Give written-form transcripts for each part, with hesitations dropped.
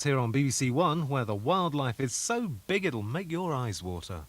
Here on BBC One, where the wildlife is so big it'll make your eyes water.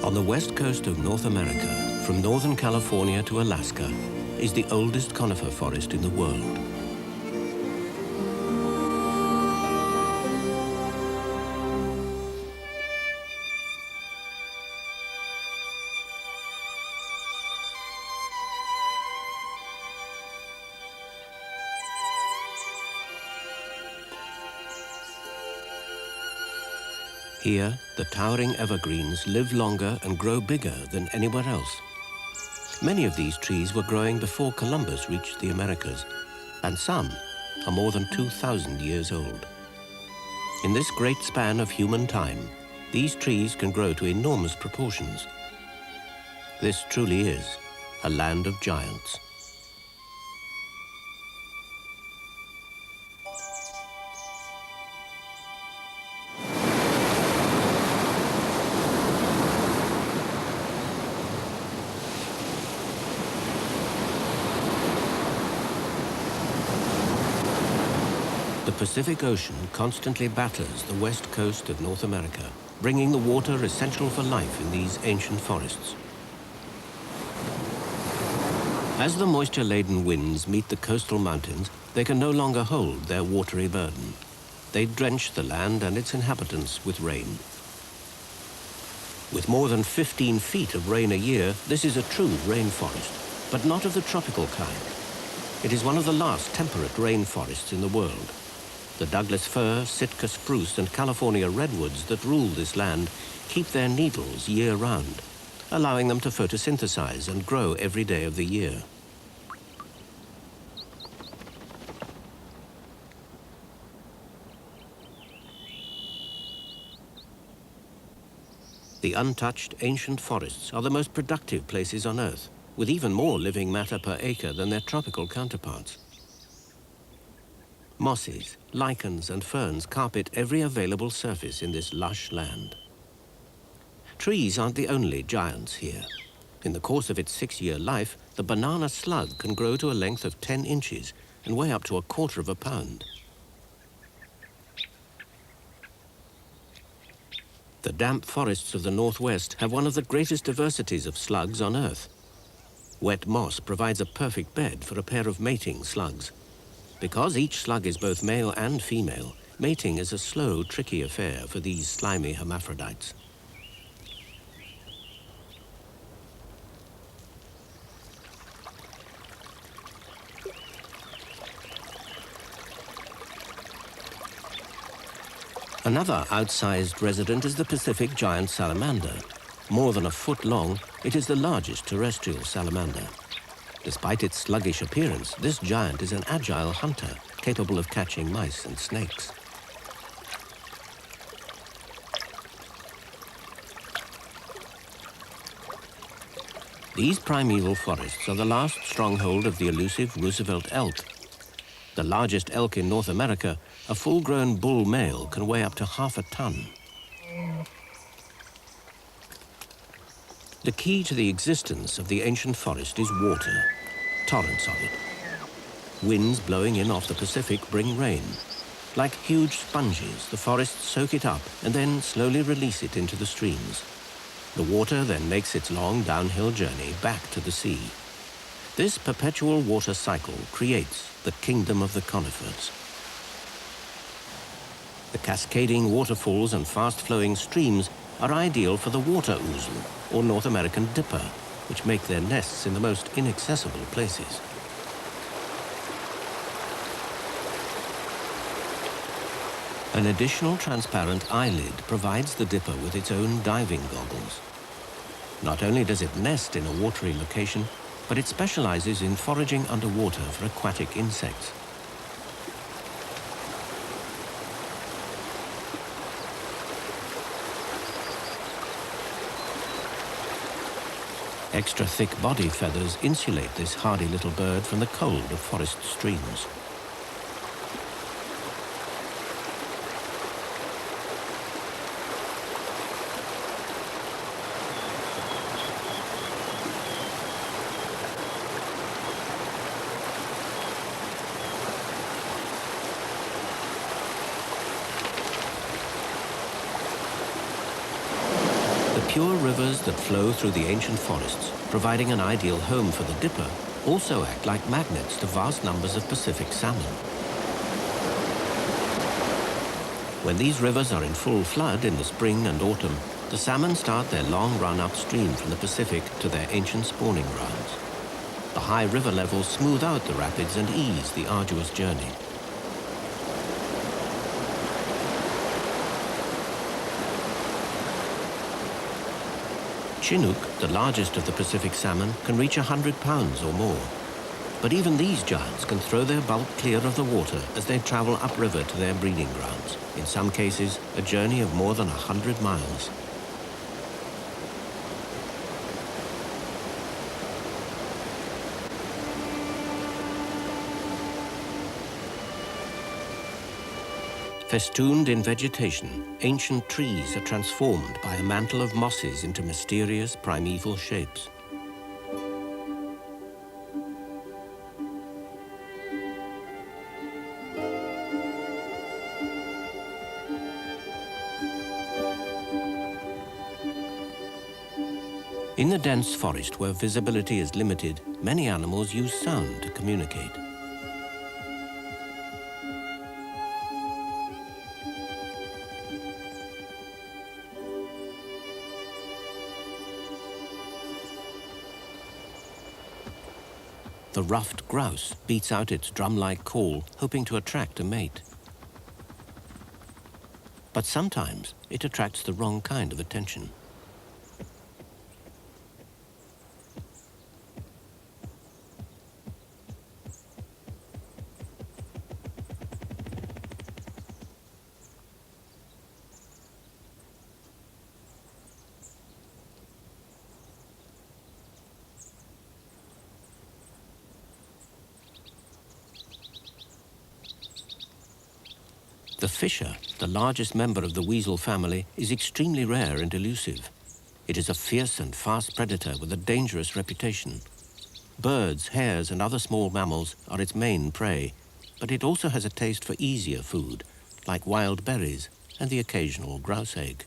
On the west coast of North America, from northern California to Alaska, is the oldest conifer forest in the world. Here, the towering evergreens live longer and grow bigger than anywhere else. Many of these trees were growing before Columbus reached the Americas, and some are more than 2,000 years old. In this great span of human time, these trees can grow to enormous proportions. This truly is a land of giants. The Pacific Ocean constantly batters the west coast of North America, bringing the water essential for life in these ancient forests. As the moisture-laden winds meet the coastal mountains, they can no longer hold their watery burden. They drench the land and its inhabitants with rain. With more than 15 feet of rain a year, this is a true rainforest, but not of the tropical kind. It is one of the last temperate rainforests in the world. The Douglas fir, Sitka spruce, and California redwoods that rule this land keep their needles year-round, allowing them to photosynthesize and grow every day of the year. The untouched ancient forests are the most productive places on Earth, with even more living matter per acre than their tropical counterparts. Mosses, lichens, and ferns carpet every available surface in this lush land. Trees aren't the only giants here. In the course of its 6-year life, the banana slug can grow to a length of 10 inches and weigh up to 1/4 pound. The damp forests of the Northwest have one of the greatest diversities of slugs on Earth. Wet moss provides a perfect bed for a pair of mating slugs. Because each slug is both male and female, mating is a slow, tricky affair for these slimy hermaphrodites. Another outsized resident is the Pacific giant salamander. More than 1 foot long, it is the largest terrestrial salamander. Despite its sluggish appearance, this giant is an agile hunter, capable of catching mice and snakes. These primeval forests are the last stronghold of the elusive Roosevelt elk. The largest elk in North America, a full-grown bull male can weigh up to 1/2 ton. The key to the existence of the ancient forest is water, torrents of it. Winds blowing in off the Pacific bring rain. Like huge sponges, the forests soak it up and then slowly release it into the streams. The water then makes its long downhill journey back to the sea. This perpetual water cycle creates the kingdom of the conifers. The cascading waterfalls and fast-flowing streams are ideal for the water ouzel, or North American dipper, which make their nests in the most inaccessible places. An additional transparent eyelid provides the dipper with its own diving goggles. Not only does it nest in a watery location, but it specializes in foraging underwater for aquatic insects. Extra thick body feathers insulate this hardy little bird from the cold of forest streams. Pure rivers that flow through the ancient forests, providing an ideal home for the dipper, also act like magnets to vast numbers of Pacific salmon. When these rivers are in full flood in the spring and autumn, the salmon start their long run upstream from the Pacific to their ancient spawning grounds. The high river levels smooth out the rapids and ease the arduous journey. Chinook, the largest of the Pacific salmon, can reach 100 pounds or more. But even these giants can throw their bulk clear of the water as they travel upriver to their breeding grounds, in some cases a journey of more than 100 miles. Festooned in vegetation, ancient trees are transformed by a mantle of mosses into mysterious primeval shapes. In the dense forest where visibility is limited, many animals use sound to communicate. The ruffed grouse beats out its drum-like call, hoping to attract a mate. But sometimes it attracts the wrong kind of attention. The fisher, the largest member of the weasel family, is extremely rare and elusive. It is a fierce and fast predator with a dangerous reputation. Birds, hares, and other small mammals are its main prey, but it also has a taste for easier food, like wild berries and the occasional grouse egg.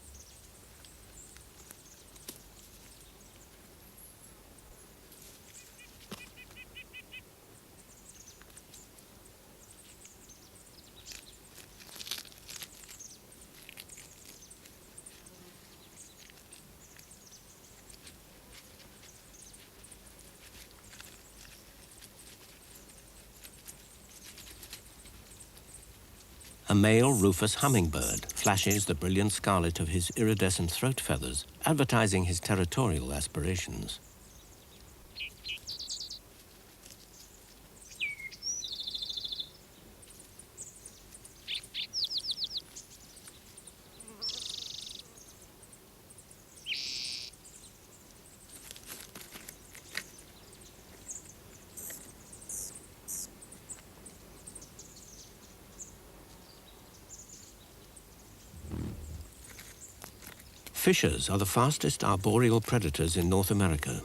A male rufous hummingbird flashes the brilliant scarlet of his iridescent throat feathers, advertising his territorial aspirations. Fishers are the fastest arboreal predators in North America.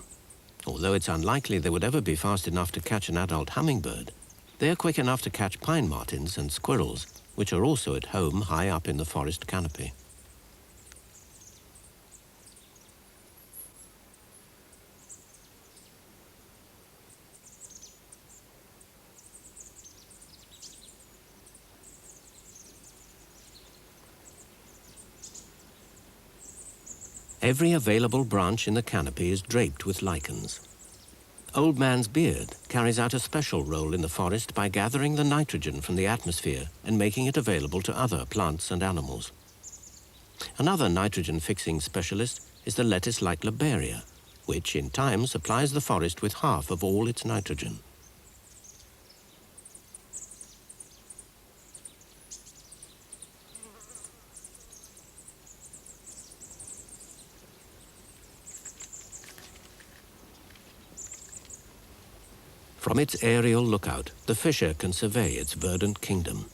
Although it's unlikely they would ever be fast enough to catch an adult hummingbird, they are quick enough to catch pine martens and squirrels, which are also at home high up in the forest canopy. Every available branch in the canopy is draped with lichens. Old Man's Beard carries out a special role in the forest by gathering the nitrogen from the atmosphere and making it available to other plants and animals. Another nitrogen-fixing specialist is the lettuce-like Loberia, which in time supplies the forest with half of all its nitrogen. From its aerial lookout, the fisher can survey its verdant kingdom.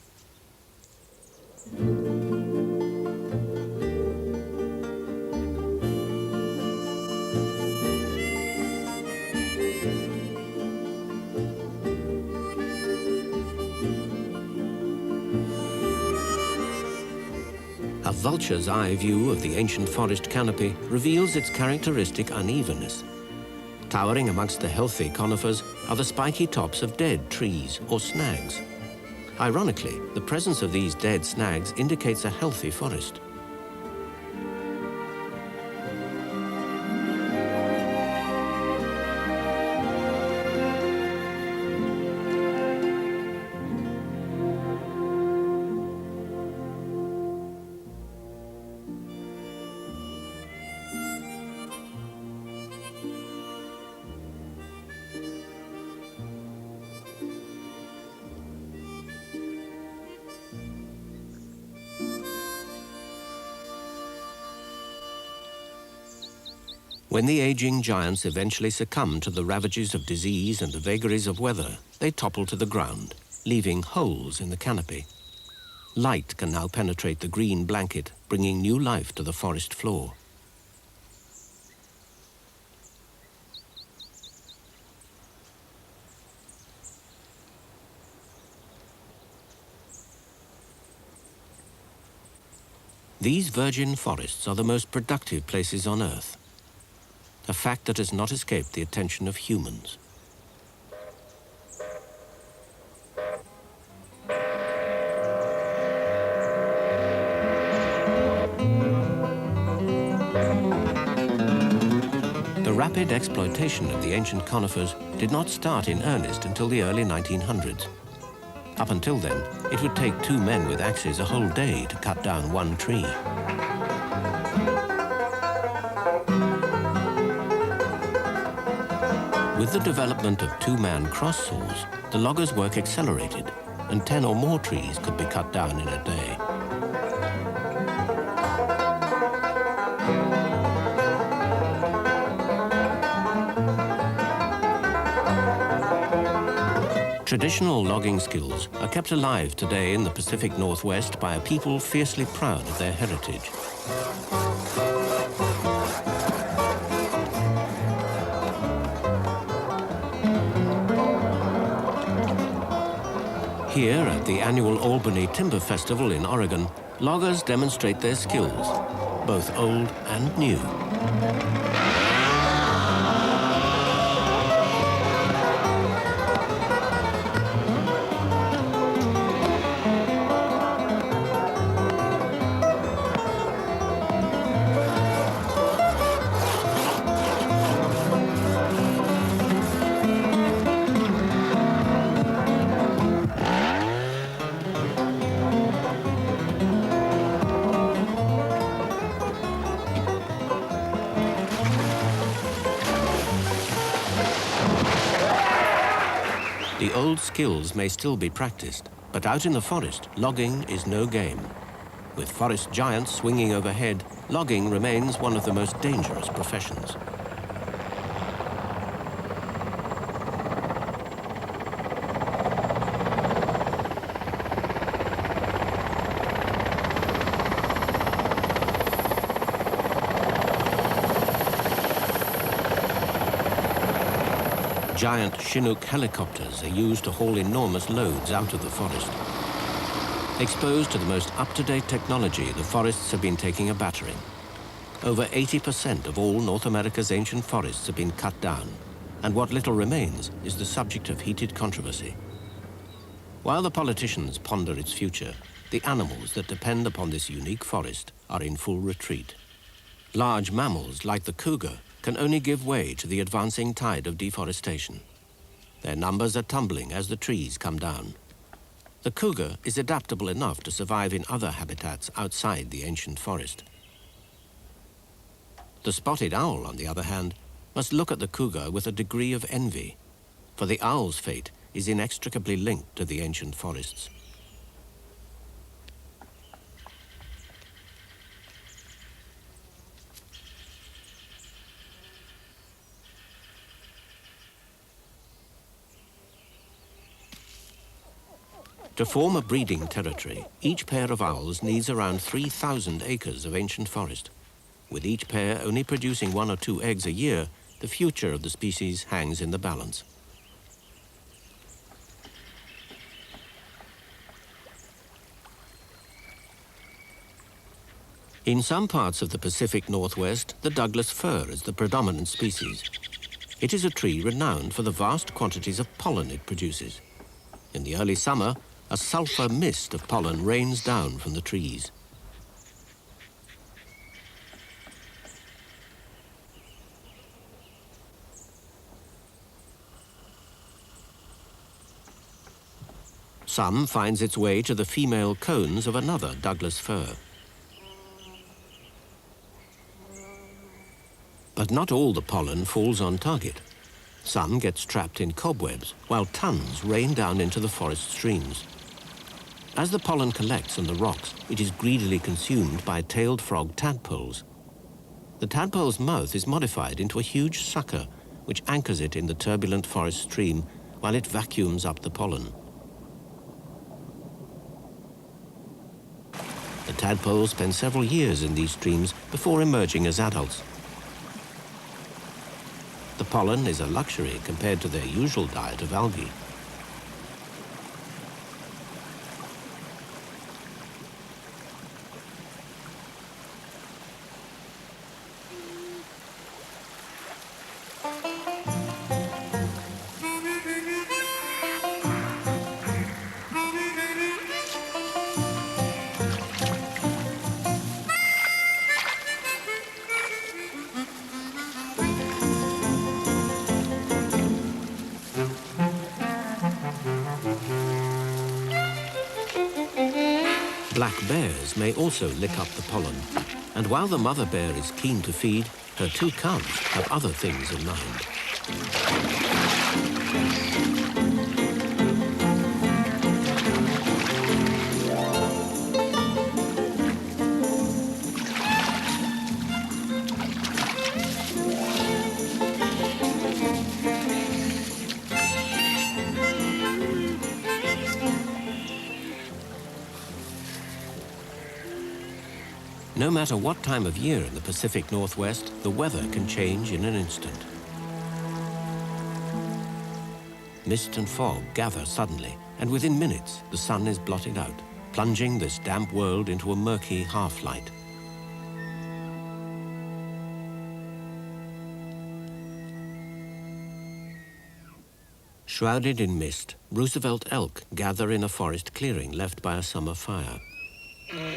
A vulture's eye view of the ancient forest canopy reveals its characteristic unevenness. Towering amongst the healthy conifers are the spiky tops of dead trees or snags. Ironically, the presence of these dead snags indicates a healthy forest. When the aging giants eventually succumb to the ravages of disease and the vagaries of weather, they topple to the ground, leaving holes in the canopy. Light can now penetrate the green blanket, bringing new life to the forest floor. These virgin forests are the most productive places on Earth, a fact that has not escaped the attention of humans. The rapid exploitation of the ancient conifers did not start in earnest until the early 1900s. Up until then, it would take two men with axes a whole day to cut down one tree. With the development of two-man cross saws, the loggers' work accelerated, and 10 or more trees could be cut down in a day. Traditional logging skills are kept alive today in the Pacific Northwest by a people fiercely proud of their heritage. Here at the annual Albany Timber Festival in Oregon, loggers demonstrate their skills, both old and new. The old skills may still be practiced, but out in the forest, logging is no game. With forest giants swinging overhead, logging remains one of the most dangerous professions. Giant Chinook helicopters are used to haul enormous loads out of the forest. Exposed to the most up-to-date technology, the forests have been taking a battering. Over 80% of all North America's ancient forests have been cut down, and what little remains is the subject of heated controversy. While the politicians ponder its future, the animals that depend upon this unique forest are in full retreat. Large mammals, like the cougar, can only give way to the advancing tide of deforestation. Their numbers are tumbling as the trees come down. The cougar is adaptable enough to survive in other habitats outside the ancient forest. The spotted owl, on the other hand, must look at the cougar with a degree of envy, for the owl's fate is inextricably linked to the ancient forests. To form a breeding territory, each pair of owls needs around 3,000 acres of ancient forest. With each pair only producing 1 or 2 eggs a year, the future of the species hangs in the balance. In some parts of the Pacific Northwest, the Douglas fir is the predominant species. It is a tree renowned for the vast quantities of pollen it produces. In the early summer, a sulfur mist of pollen rains down from the trees. Some finds its way to the female cones of another Douglas fir. But not all the pollen falls on target. Some gets trapped in cobwebs, while tons rain down into the forest streams. As the pollen collects on the rocks, it is greedily consumed by tailed frog tadpoles. The tadpole's mouth is modified into a huge sucker, which anchors it in the turbulent forest stream while it vacuums up the pollen. The tadpoles spend several years in these streams before emerging as adults. The pollen is a luxury compared to their usual diet of algae. Black bears may also lick up the pollen, and while the mother bear is keen to feed, her 2 cubs have other things in mind. No matter what time of year in the Pacific Northwest, the weather can change in an instant. Mist and fog gather suddenly, and within minutes, the sun is blotted out, plunging this damp world into a murky half-light. Shrouded in mist, Roosevelt elk gather in a forest clearing left by a summer fire.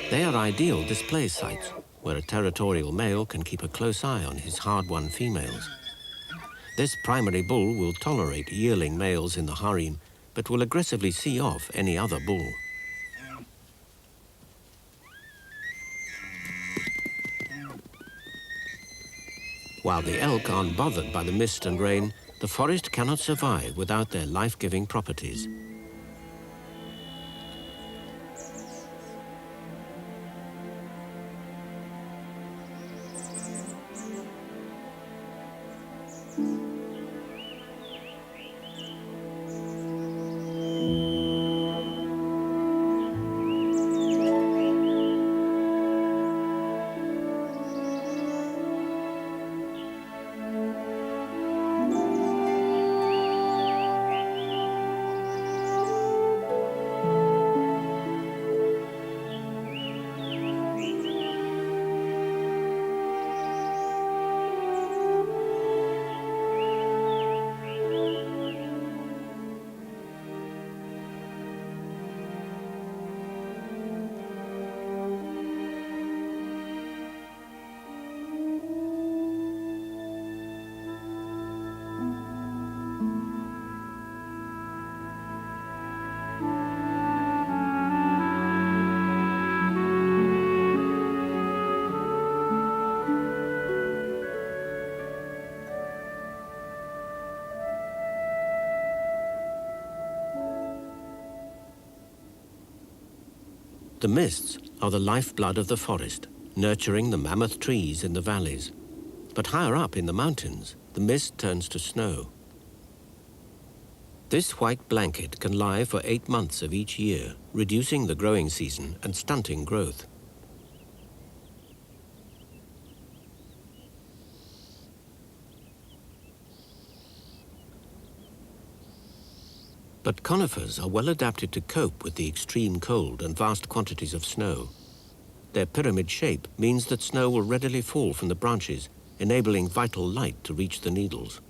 They are ideal display sites, where a territorial male can keep a close eye on his hard-won females. This primary bull will tolerate yearling males in the harem, but will aggressively see off any other bull. While the elk aren't bothered by the mist and rain, the forest cannot survive without their life-giving properties. The mists are the lifeblood of the forest, nurturing the mammoth trees in the valleys. But higher up in the mountains, the mist turns to snow. This white blanket can lie for 8 months of each year, reducing the growing season and stunting growth. But conifers are well adapted to cope with the extreme cold and vast quantities of snow. Their pyramid shape means that snow will readily fall from the branches, enabling vital light to reach the needles.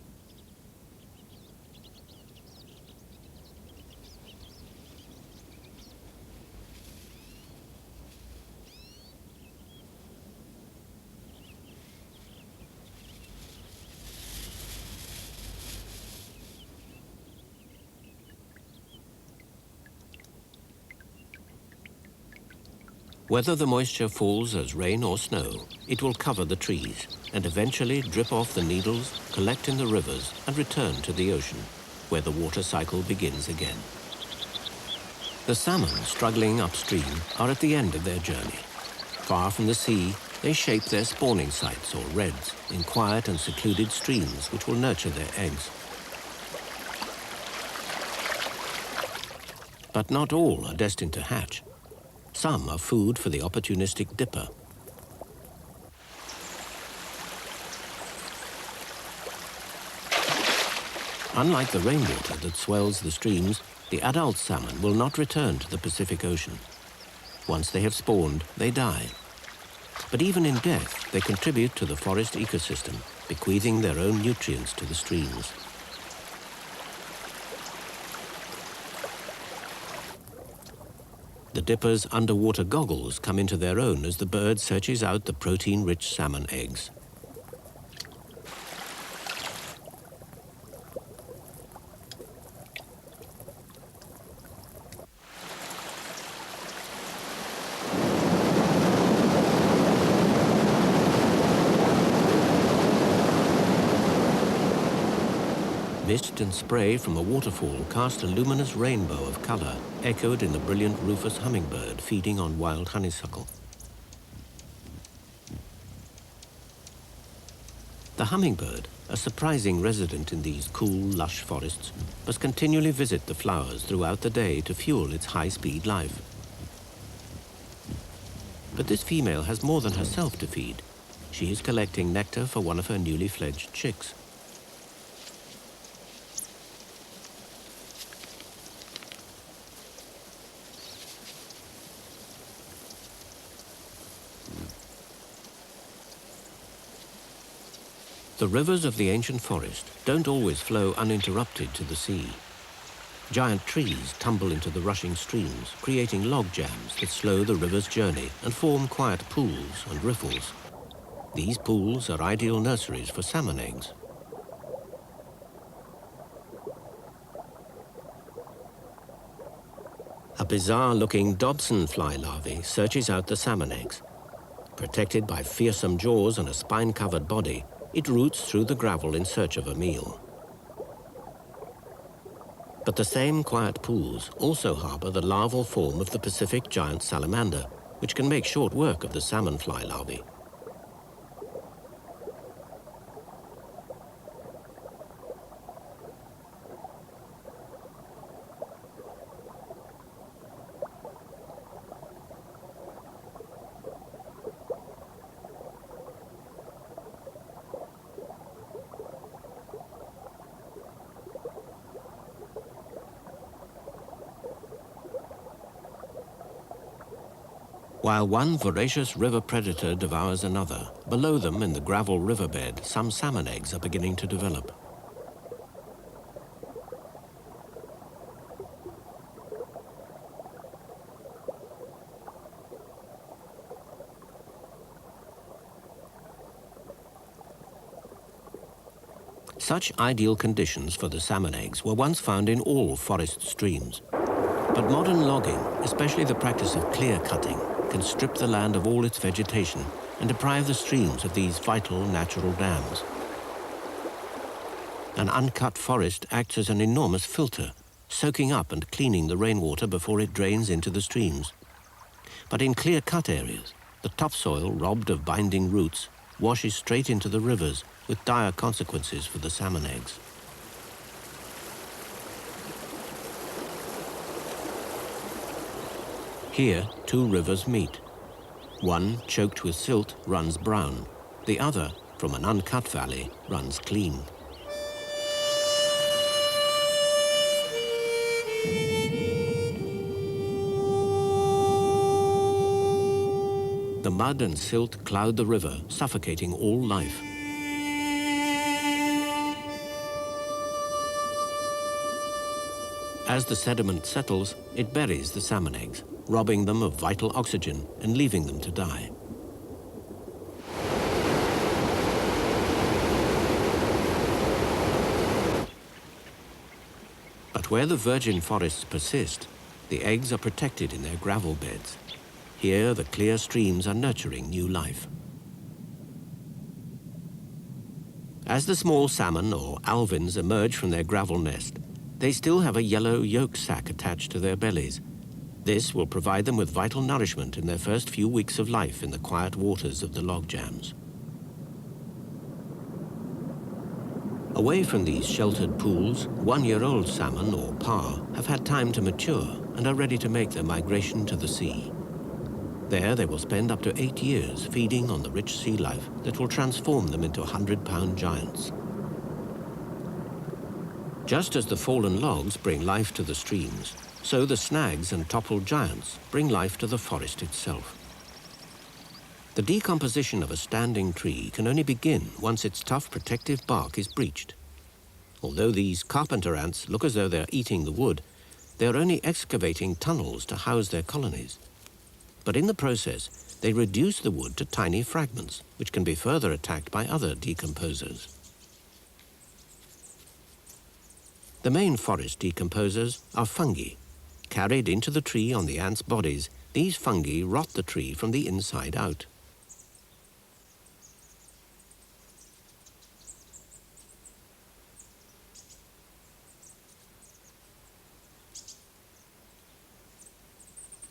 Whether the moisture falls as rain or snow, it will cover the trees and eventually drip off the needles, collect in the rivers and return to the ocean, where the water cycle begins again. The salmon struggling upstream are at the end of their journey. Far from the sea, they shape their spawning sites or redds in quiet and secluded streams which will nurture their eggs. But not all are destined to hatch. Some are food for the opportunistic dipper. Unlike the rainwater that swells the streams, the adult salmon will not return to the Pacific Ocean. Once they have spawned, they die. But even in death, they contribute to the forest ecosystem, bequeathing their own nutrients to the streams. The dipper's underwater goggles come into their own as the bird searches out the protein-rich salmon eggs. Mist and spray from a waterfall cast a luminous rainbow of color, echoed in the brilliant rufous hummingbird feeding on wild honeysuckle. The hummingbird, a surprising resident in these cool, lush forests, must continually visit the flowers throughout the day to fuel its high-speed life. But this female has more than herself to feed. She is collecting nectar for one of her newly fledged chicks. The rivers of the ancient forest don't always flow uninterrupted to the sea. Giant trees tumble into the rushing streams, creating log jams that slow the river's journey and form quiet pools and riffles. These pools are ideal nurseries for salmon eggs. A bizarre-looking Dobson fly larvae searches out the salmon eggs. Protected by fearsome jaws and a spine-covered body, it roots through the gravel in search of a meal. But the same quiet pools also harbor the larval form of the Pacific giant salamander, which can make short work of the salmon fly larvae. While one voracious river predator devours another, below them in the gravel riverbed, some salmon eggs are beginning to develop. Such ideal conditions for the salmon eggs were once found in all forest streams. But modern logging, especially the practice of clear cutting, can strip the land of all its vegetation and deprive the streams of these vital natural dams. An uncut forest acts as an enormous filter, soaking up and cleaning the rainwater before it drains into the streams. But in clear-cut areas, the topsoil, robbed of binding roots, washes straight into the rivers with dire consequences for the salmon eggs. Here, two rivers meet. One, choked with silt, runs brown. The other, from an uncut valley, runs clean. The mud and silt cloud the river, suffocating all life. As the sediment settles, it buries the salmon eggs, robbing them of vital oxygen and leaving them to die. But where the virgin forests persist, the eggs are protected in their gravel beds. Here, the clear streams are nurturing new life. As the small salmon, or alevins, emerge from their gravel nest, they still have a yellow yolk sac attached to their bellies. This will provide them with vital nourishment in their first few weeks of life in the quiet waters of the log jams. Away from these sheltered pools, one-year-old salmon, or parr, have had time to mature and are ready to make their migration to the sea. There they will spend up to 8 years feeding on the rich sea life that will transform them into 100-pound giants. Just as the fallen logs bring life to the streams, so the snags and toppled giants bring life to the forest itself. The decomposition of a standing tree can only begin once its tough protective bark is breached. Although these carpenter ants look as though they're eating the wood, they're only excavating tunnels to house their colonies. But in the process, they reduce the wood to tiny fragments, which can be further attacked by other decomposers. The main forest decomposers are fungi. Carried into the tree on the ants' bodies, these fungi rot the tree from the inside out.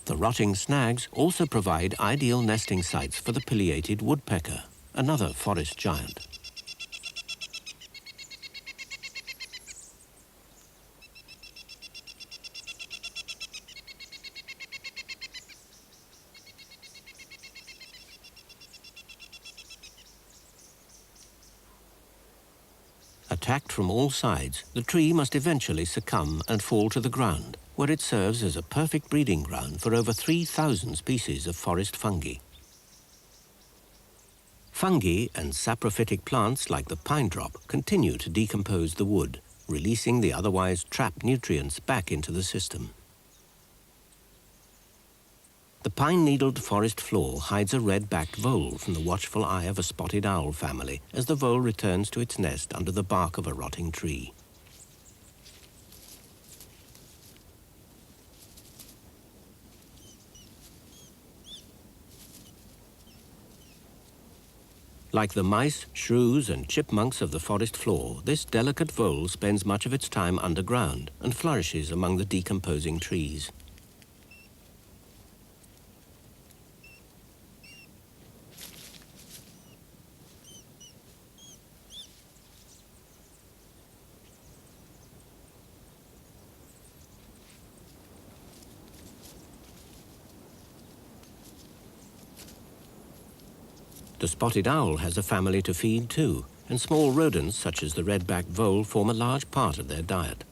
The rotting snags also provide ideal nesting sites for the pileated woodpecker, another forest giant. Attacked from all sides, the tree must eventually succumb and fall to the ground, where it serves as a perfect breeding ground for over 3,000 species of forest fungi. Fungi and saprophytic plants like the pine drop continue to decompose the wood, releasing the otherwise trapped nutrients back into the system. The pine-needled forest floor hides a red-backed vole from the watchful eye of a spotted owl family as the vole returns to its nest under the bark of a rotting tree. Like the mice, shrews, and chipmunks of the forest floor, this delicate vole spends much of its time underground and flourishes among the decomposing trees. The spotted owl has a family to feed too, and small rodents such as the red-backed vole form a large part of their diet.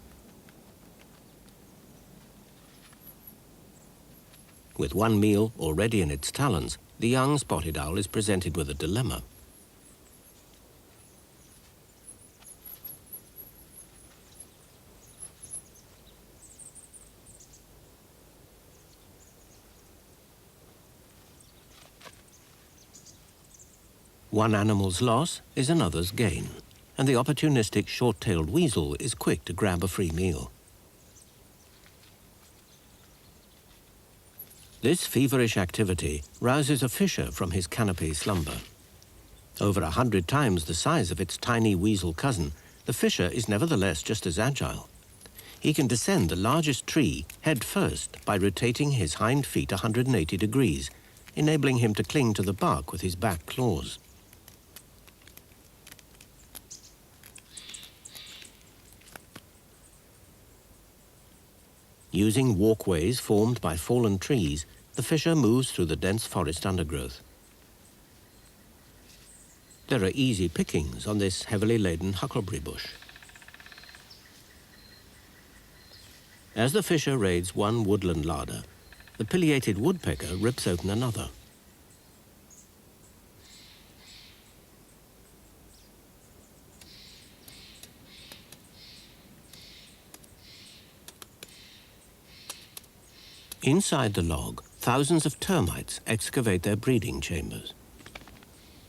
With one meal already in its talons, the young spotted owl is presented with a dilemma. One animal's loss is another's gain, and the opportunistic short-tailed weasel is quick to grab a free meal. This feverish activity rouses a fisher from his canopy slumber. Over 100 times the size of its tiny weasel cousin, the fisher is nevertheless just as agile. he can descend the largest tree head first by rotating his hind feet 180 degrees, enabling him to cling to the bark with his back claws. Using walkways formed by fallen trees, the fisher moves through the dense forest undergrowth. There are easy pickings on this heavily laden huckleberry bush. As the fisher raids one woodland larder, the pileated woodpecker rips open another. Inside the log, thousands of termites excavate their breeding chambers.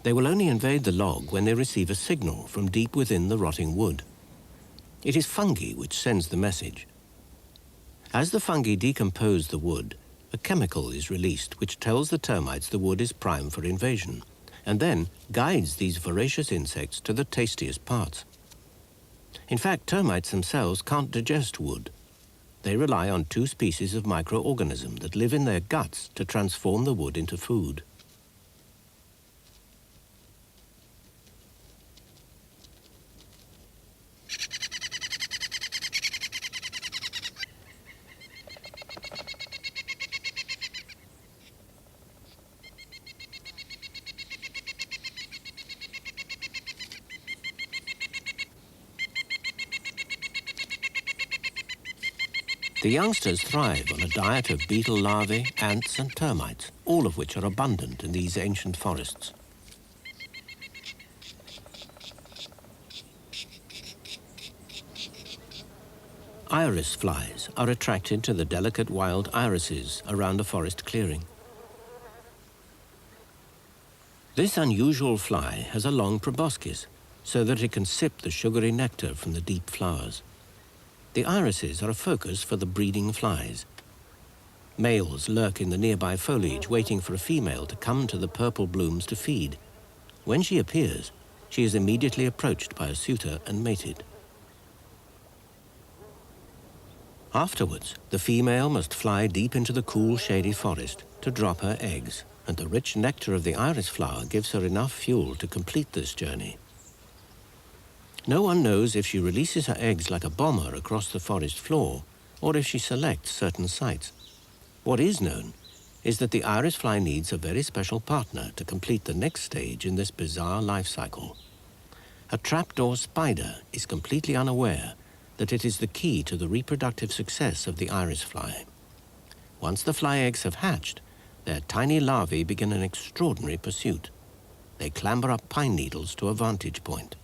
They will only invade the log when they receive a signal from deep within the rotting wood. It is fungi which sends the message. As the fungi decompose the wood, a chemical is released which tells the termites the wood is prime for invasion, and then guides these voracious insects to the tastiest parts. In fact, termites themselves can't digest wood. They rely on two species of microorganism that live in their guts to transform the wood into food. The youngsters thrive on a diet of beetle larvae, ants and termites, all of which are abundant in these ancient forests. Iris flies are attracted to the delicate wild irises around a forest clearing. This unusual fly has a long proboscis so that it can sip the sugary nectar from the deep flowers. The irises are a focus for the breeding flies. Males lurk in the nearby foliage waiting for a female to come to the purple blooms to feed. When she appears, she is immediately approached by a suitor and mated. Afterwards, the female must fly deep into the cool, shady forest to drop her eggs, and the rich nectar of the iris flower gives her enough fuel to complete this journey. No one knows if she releases her eggs like a bomber across the forest floor or if she selects certain sites. What is known is that the iris fly needs a very special partner to complete the next stage in this bizarre life cycle. A trapdoor spider is completely unaware that it is the key to the reproductive success of the iris fly. Once the fly eggs have hatched, their tiny larvae begin an extraordinary pursuit. They clamber up pine needles to a vantage point.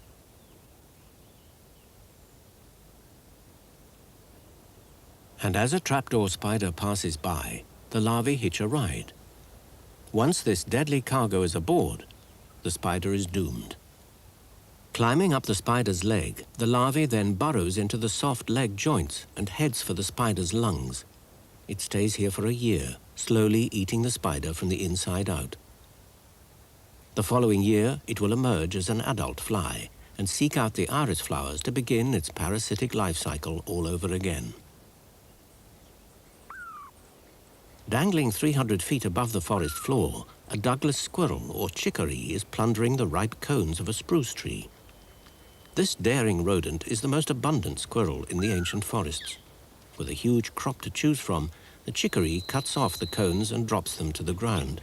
And as a trapdoor spider passes by, the larvae hitch a ride. Once this deadly cargo is aboard, the spider is doomed. Climbing up the spider's leg, the larvae then burrows into the soft leg joints and heads for the spider's lungs. It stays here for a year, slowly eating the spider from the inside out. The following year, it will emerge as an adult fly and seek out the iris flowers to begin its parasitic life cycle all over again. Dangling 300 feet above the forest floor, a Douglas squirrel or chicory is plundering the ripe cones of a spruce tree. This daring rodent is the most abundant squirrel in the ancient forests. With a huge crop to choose from, the chicory cuts off the cones and drops them to the ground.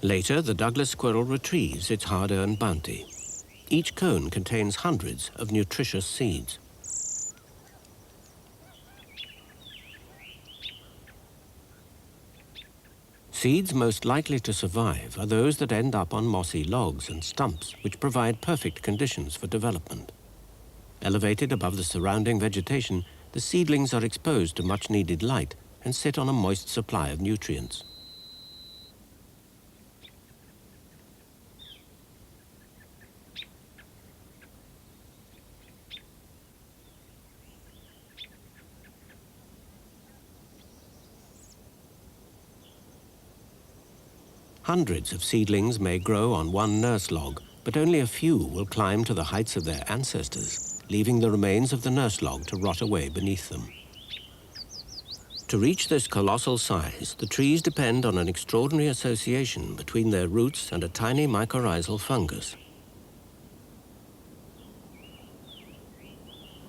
Later, the Douglas squirrel retrieves its hard-earned bounty. Each cone contains hundreds of nutritious seeds. Seeds most likely to survive are those that end up on mossy logs and stumps, which provide perfect conditions for development. Elevated above the surrounding vegetation, the seedlings are exposed to much-needed light and sit on a moist supply of nutrients. Hundreds of seedlings may grow on one nurse log, but only a few will climb to the heights of their ancestors, leaving the remains of the nurse log to rot away beneath them. To reach this colossal size, the trees depend on an extraordinary association between their roots and a tiny mycorrhizal fungus.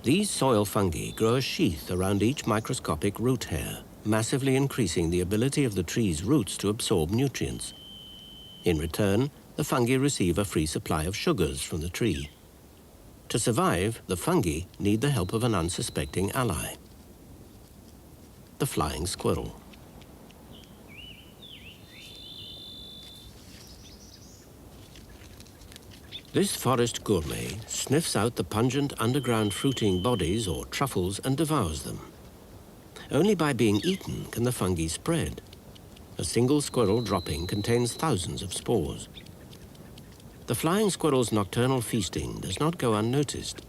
These soil fungi grow a sheath around each microscopic root hair, massively increasing the ability of the tree's roots to absorb nutrients. In return, the fungi receive a free supply of sugars from the tree. To survive, the fungi need the help of an unsuspecting ally: the flying squirrel. This forest gourmet sniffs out the pungent underground fruiting bodies or truffles and devours them. Only by being eaten can the fungi spread. A single squirrel dropping contains thousands of spores. The flying squirrel's nocturnal feasting does not go unnoticed.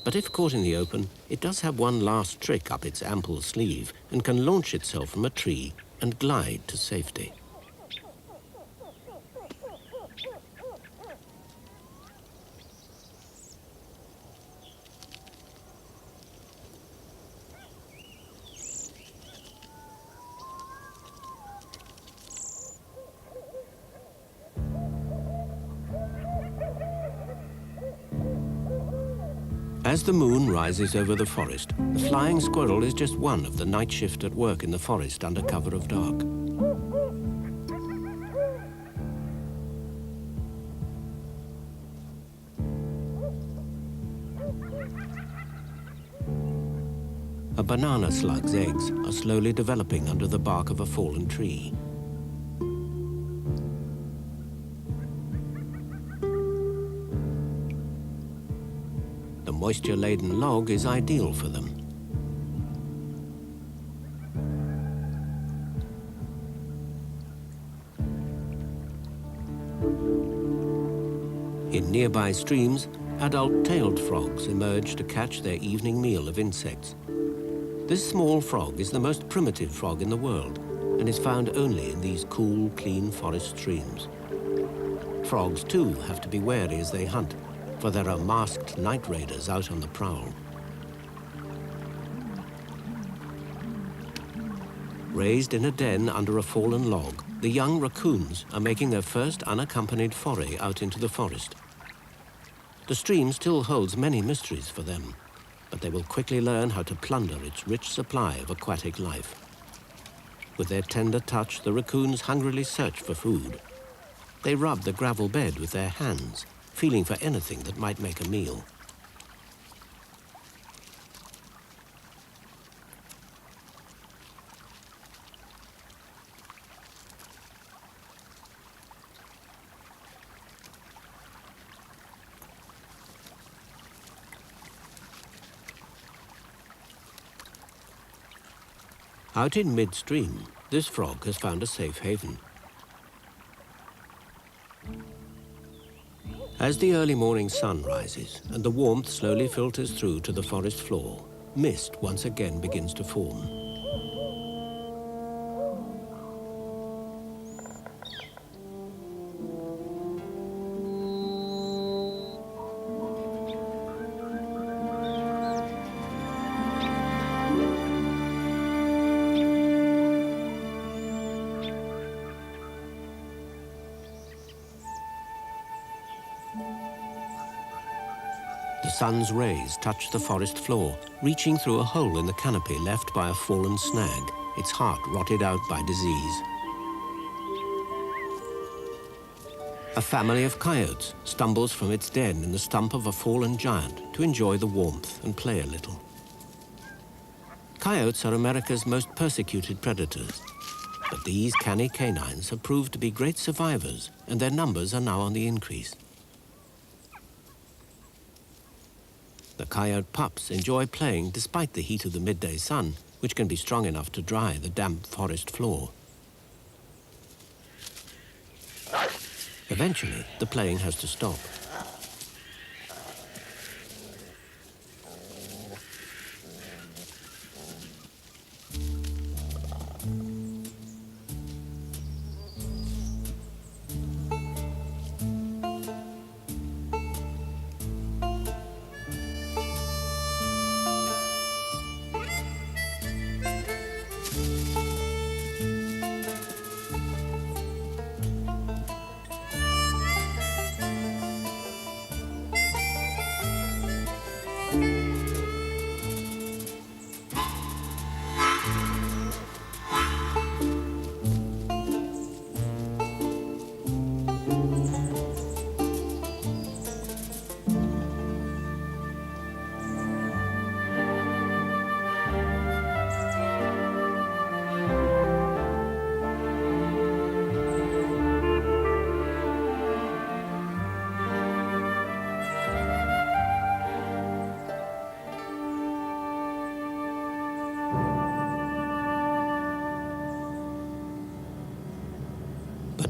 But if caught in the open, it does have one last trick up its ample sleeve and can launch itself from a tree and glide to safety. As the moon rises over the forest, the flying squirrel is just one of the night shift at work in the forest under cover of dark. A banana slug's eggs are slowly developing under the bark of a fallen tree. The moisture-laden log is ideal for them. In nearby streams, adult tailed frogs emerge to catch their evening meal of insects. This small frog is the most primitive frog in the world and is found only in these cool, clean forest streams. Frogs, too, have to be wary as they hunt, for there are masked night raiders out on the prowl. Raised in a den under a fallen log, the young raccoons are making their first unaccompanied foray out into the forest. The stream still holds many mysteries for them, but they will quickly learn how to plunder its rich supply of aquatic life. With their tender touch, the raccoons hungrily search for food. They rub the gravel bed with their hands, feeling for anything that might make a meal. Out in midstream, this frog has found a safe haven. As the early morning sun rises and the warmth slowly filters through to the forest floor, mist once again begins to form. The sun's rays touch the forest floor, reaching through a hole in the canopy left by a fallen snag, its heart rotted out by disease. A family of coyotes stumbles from its den in the stump of a fallen giant to enjoy the warmth and play a little. Coyotes are America's most persecuted predators, but these canny canines have proved to be great survivors, and their numbers are now on the increase. The coyote pups enjoy playing despite the heat of the midday sun, which can be strong enough to dry the damp forest floor. Eventually, the playing has to stop.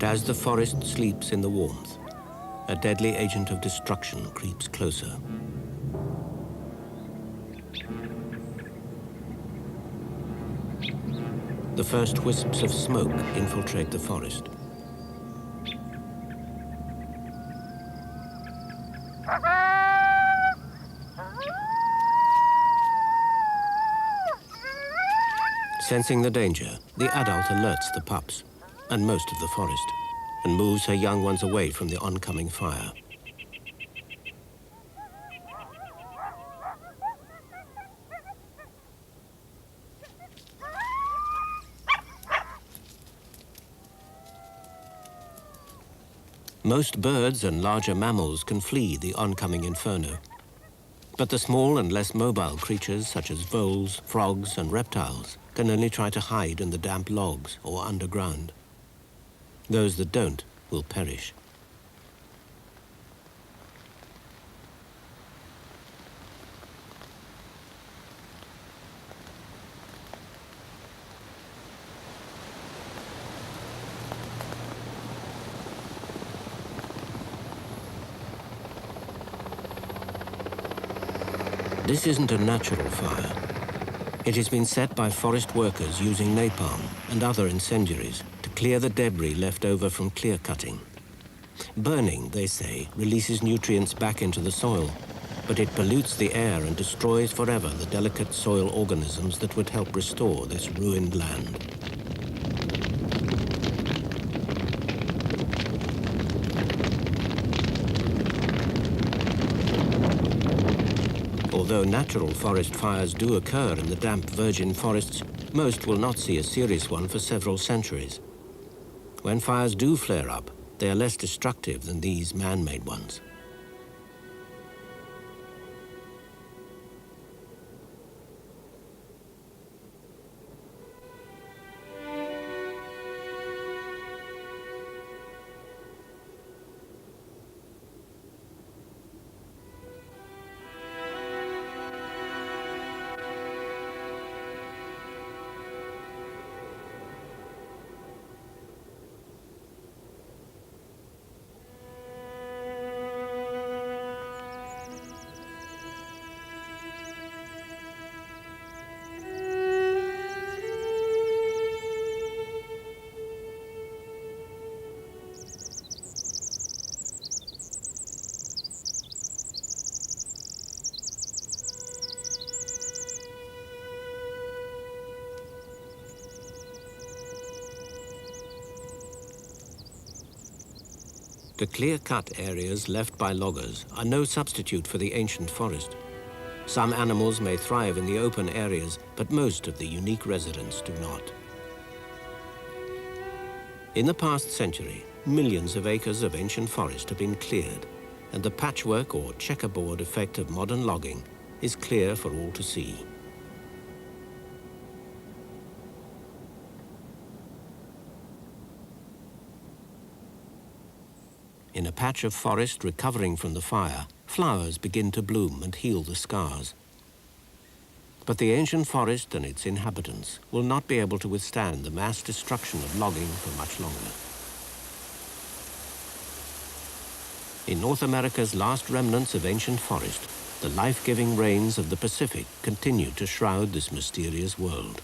But as the forest sleeps in the warmth, a deadly agent of destruction creeps closer. The first wisps of smoke infiltrate the forest. Sensing the danger, the adult alerts the pups and most of the forest and moves her young ones away from the oncoming fire. Most birds and larger mammals can flee the oncoming inferno. But the small and less mobile creatures such as voles, frogs and reptiles can only try to hide in the damp logs or underground. Those that don't will perish. This isn't a natural fire. It has been set by forest workers using napalm and other incendiaries to clear the debris left over from clear cutting. Burning, they say, releases nutrients back into the soil, but it pollutes the air and destroys forever the delicate soil organisms that would help restore this ruined land. Although natural forest fires do occur in the damp virgin forests, most will not see a serious one for several centuries. When fires do flare up, they are less destructive than these man-made ones. The clear-cut areas left by loggers are no substitute for the ancient forest. Some animals may thrive in the open areas, but most of the unique residents do not. In the past century, millions of acres of ancient forest have been cleared, and the patchwork or checkerboard effect of modern logging is clear for all to see. In a patch of forest recovering from the fire, flowers begin to bloom and heal the scars. But the ancient forest and its inhabitants will not be able to withstand the mass destruction of logging for much longer. In North America's last remnants of ancient forest, the life-giving rains of the Pacific continue to shroud this mysterious world.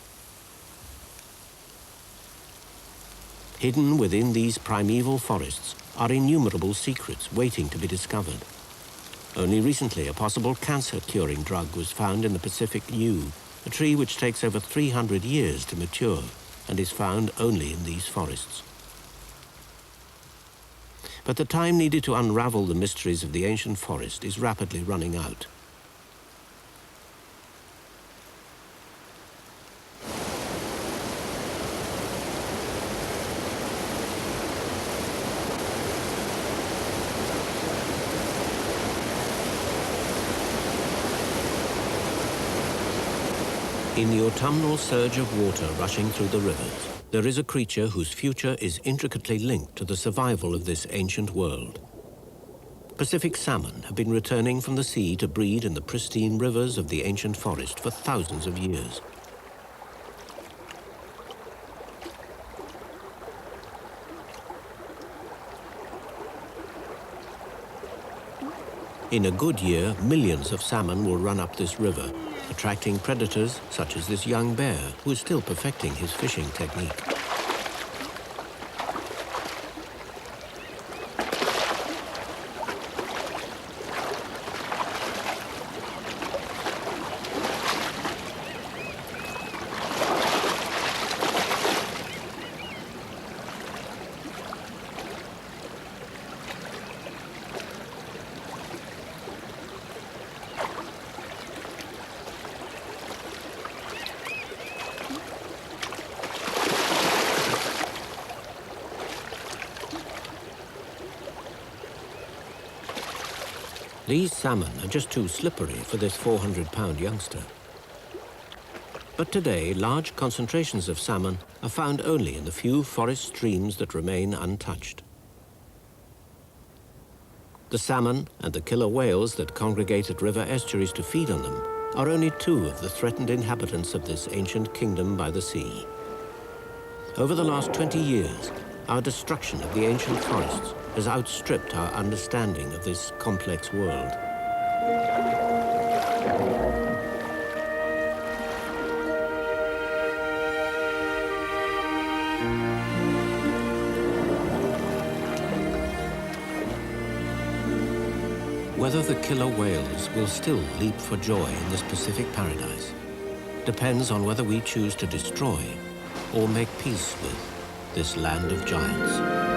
Hidden within these primeval forests are innumerable secrets waiting to be discovered. Only recently, a possible cancer-curing drug was found in the Pacific yew, a tree which takes over 300 years to mature and is found only in these forests. But the time needed to unravel the mysteries of the ancient forest is rapidly running out. In the autumnal surge of water rushing through the rivers, there is a creature whose future is intricately linked to the survival of this ancient world. Pacific salmon have been returning from the sea to breed in the pristine rivers of the ancient forest for thousands of years. In a good year, millions of salmon will run up this river, attracting predators such as this young bear, who is still perfecting his fishing technique. These salmon are just too slippery for this 400-pound youngster. But today, large concentrations of salmon are found only in the few forest streams that remain untouched. The salmon and the killer whales that congregate at river estuaries to feed on them are only two of the threatened inhabitants of this ancient kingdom by the sea. Over the last 20 years, our destruction of the ancient forests has outstripped our understanding of this complex world. Whether the killer whales will still leap for joy in this Pacific paradise depends on whether we choose to destroy or make peace with this land of giants.